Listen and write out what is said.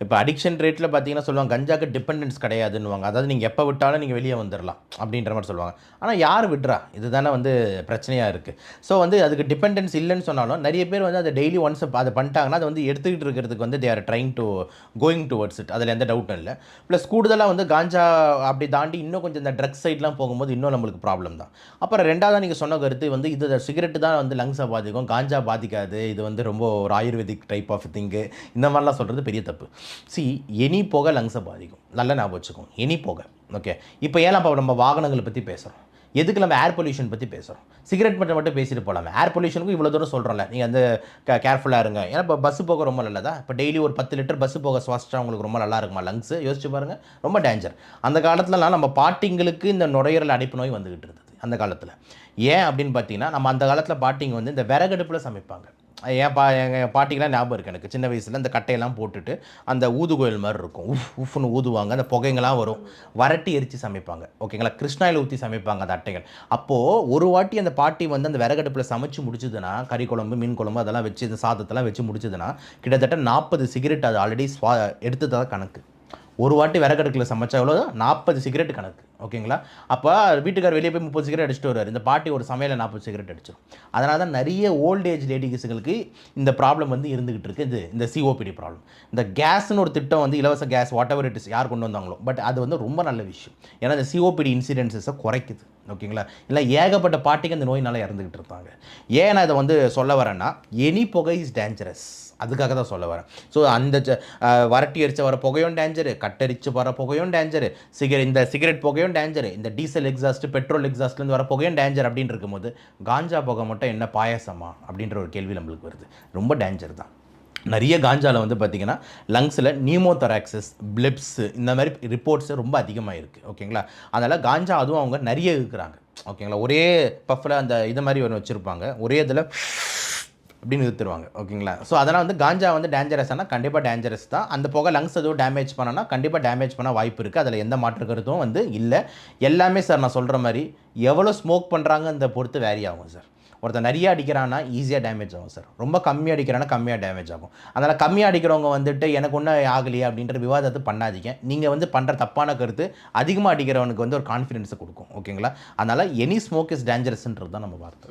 இப்போ அடிக்ஷன் ரேட்டில் பார்த்தீங்கன்னா சொல்லுவாங்க கஞ்சாக்கு டிபெண்டன்ஸ் கிடையாதுன்னுவாங்க. அதாவது நீங்கள் எப்போ விட்டாலும் நீங்கள் வெளியே வந்துடலாம் அப்படின்ற மாதிரி சொல்லுவாங்க. ஆனால் யார் விட்றா? இதுதானே வந்து பிரச்சனையாக இருக்குது. ஸோ வந்து அதுக்கு டிபெண்டன்ஸ் இல்லைன்னு சொன்னாலும் நிறைய பேர் வந்து அதை டெய்லி ஒன்ஸ் அதை பண்ணிட்டாங்கன்னா அதை வந்து எடுத்துக்கிட்டு இருக்கிறதுக்கு வந்து they are trying to going towards it. அதில் எந்த டவுட்டும் இல்லை. ப்ளஸ் கூடுதலாக வந்து காஞ்சா அப்படி தாண்டி இன்னும் கொஞ்சம் இந்த ட்ரக்ஸ் சைட்லாம் போகும்போது இன்னும் நம்மளுக்கு ப்ராப்ளம் தான். அப்புறம் ரெண்டாவது நீங்கள் சொன்ன கருத்து வந்து இது சிகரெட்டு தான் வந்து லங்ஸை பாதிக்கும், காஞ்சா பாதிக்காது, இது வந்து ரொம்ப ஒரு ஆயுர்வேதிக் டைப் ஆஃப் திங்கு, இந்த மாதிரிலாம் சொல்கிறது பெரிய தப்பு. சி எனி புகை லங்ஸை பாதிக்கும், நல்லா ஞாபகம் வச்சுக்கோங்க. எனி புகை ஓகே. இப்போ ஏன் நம்ம வாகனங்களை பற்றி பேசுகிறோம், எதுக்கு நம்ம ஏர் பொல்யூஷன் பற்றி பேசுகிறோம்? சிகரெட் மட்டும் பேசிட்டு போகலாமே. ஏர் பொல்யூஷனுக்கும் இவ்வளோ தூரம் சொல்கிறோம்ல, நீங்கள் வந்து கேர்ஃபுல்லாக இருங்க. ஏன்னா இப்போ பஸ்ஸு போக ரொம்ப நல்லதா? இப்போ டெய்லி ஒரு 10 லிட்டர் பஸ்ஸு போக சுவாசிச்சா உங்களுக்கு ரொம்ப நல்லா இருக்குமா லங்ஸு? யோசிச்சு பாருங்கள், ரொம்ப டேஞ்சர். அந்த காலத்துலலாம் நம்ம பாட்டிங்களுக்கு இந்த நுரையீரல் அடைப்பு நோய் வந்துக்கிட்டு இருந்தது அந்த காலத்தில். ஏன் அப்படின்னு பார்த்தீங்கன்னா, நம்ம அந்த காலத்தில் பாட்டிங்க வந்து இந்த விறகடுப்பில் சமைப்பாங்க. எங்கள் பாட்டிக்கெலாம் ஞாபகம் இருக்குது எனக்கு. சின்ன வயசில் இந்த கட்டையெல்லாம் போட்டுட்டு அந்த ஊதுகோயில் மாதிரி இருக்கும், உஃப்னு ஊதுவாங்க, அந்த புகைங்கெல்லாம் வரும், வரட்டி எரித்து சமைப்பாங்க ஓகேங்களா. கிருஷ்ணாயில் ஊற்றி சமைப்பாங்க அந்த அட்டைகள். அப்போது ஒரு வாட்டி அந்த பாட்டி வந்து அந்த விறகடுப்பில் சமைச்சு முடிச்சதுன்னா, கறி குழம்பு மீன் குழம்பு அதெல்லாம் வச்சு இந்த சாதத்தெல்லாம் வச்சு முடிச்சதுன்னா கிட்டத்தட்ட 40 சிகரெட் அது ஆல்ரெடி எடுத்ததாக கணக்கு. ஒரு வாட்டி விறகடுக்கில் சமைச்சா எவ்வளோ? 40 சிகரெட் கணக்கு ஓகேங்களா. அப்போ வீட்டுக்கார் வெளியே போய் 30 சிகரெட் அடிச்சுட்டு வருவார், இந்த பாட்டி ஒரு சமையலில் 40 சிகரெட் அடிச்சிடும். அதனால தான் நிறைய ஓல்ட் ஏஜ் லேடிஸுங்களுக்கு இந்த ப்ராப்ளம் வந்து இருந்துகிட்டு இருக்குது. இந்த சிஓபிடி ப்ராப்ளம். இந்த கேஸ்ன்னு ஒரு திட்டம் வந்து இலவச gas whatever it is யார் கொண்டு வந்தாங்களோ, பட் அது வந்து ரொம்ப நல்ல விஷயம். ஏன்னா இந்த சிஓபிடி இன்சிடென்சஸை குறைக்குது ஓகேங்களா. இல்லை ஏகப்பட்ட பாட்டிக்கு அந்த நோயினால் இறந்துக்கிட்டு இருப்பாங்க. ஏன் நான் இதை வந்து சொல்ல வரேன்னா, எனி புகை இஸ் டேஞ்சரஸ், அதுக்காக தான் சொல்ல வரேன். ஸோ அந்த வரட்டி அரிச்சு வர புகையும் டேஞ்சரு, கட்டரிச்சு வர புகையும் டேஞ்சரு, இந்த சிகரெட் புகையும் டேஞ்சரு, இந்த டீசல் எக்ஸாஸ்ட்டு பெட்ரோல் எக்ஸாஸ்ட்லேருந்து வர புகையும் டேஞ்சர் அப்படின்னு இருக்கும்போது காஞ்சா புகை மட்டும் என்ன பாயசமா அப்படின்ற ஒரு கேள்வி நம்மளுக்கு வருது. ரொம்ப டேஞ்சர் தான். நிறைய காஞ்சாவில் வந்து பார்த்திங்கன்னா லங்ஸில் நியூமோதொராக்சிஸ், பிளிப்ஸு இந்த மாதிரி ரிப்போர்ட்ஸு ரொம்ப அதிகமாக இருக்குது ஓகேங்களா. அதனால் காஞ்சா அதுவும் அவங்க நிறைய இருக்கிறாங்க ஓகேங்களா. ஒரே பஃபில் அந்த இது மாதிரி ஒன்று வச்சுருப்பாங்க, ஒரே இதில் அப்படின்னு நிறுத்துருவாங்க ஓகேங்களா. ஸோ அதனால் வந்து காஞ்சா வந்து டேஞ்சரஸ்னா கண்டிப்பாக டேஞ்சரஸ் தான். அந்த புகை லங்ஸ் எதுவும் டேமேஜ் பண்ணனா கண்டிப்பாக டேமேஜ் பண்ண வாய்ப்பு இருக்குது. அதில் எந்த மாற்று கருத்தும் வந்து இல்லை. எல்லாமே சார் நான் சொல்கிற மாதிரி எவ்வளோ ஸ்மோக் பண்ணுறாங்கன்ற பொறுத்து வேரி ஆகும் சார். ஒருத்தர் நிறைய அடிக்கிறான்னா ஈஸியாக டேமேஜ் ஆகும் சார், ரொம்ப கம்மியாக அடிக்கிறான்னா கம்மியாக டேமேஜ் ஆகும். அதனால் கம்மியாக அடிக்கிறவங்க வந்துட்டு எனக்கு ஒன்றும் ஆகலையே அப்படின்ற விவாதத்தை பண்ணாதீங்க. நீங்கள் வந்து பண்ணுற தப்பான கருத்து அதிகமாக அடிக்கிறவனுக்கு வந்து ஒரு கான்ஃபிடென்ஸை கொடுக்கும் ஓகேங்களா. அதனால் எனி ஸ்மோக் இஸ் டேஞ்சரஸ்ன்றது தான் நம்ம வார்த்தை.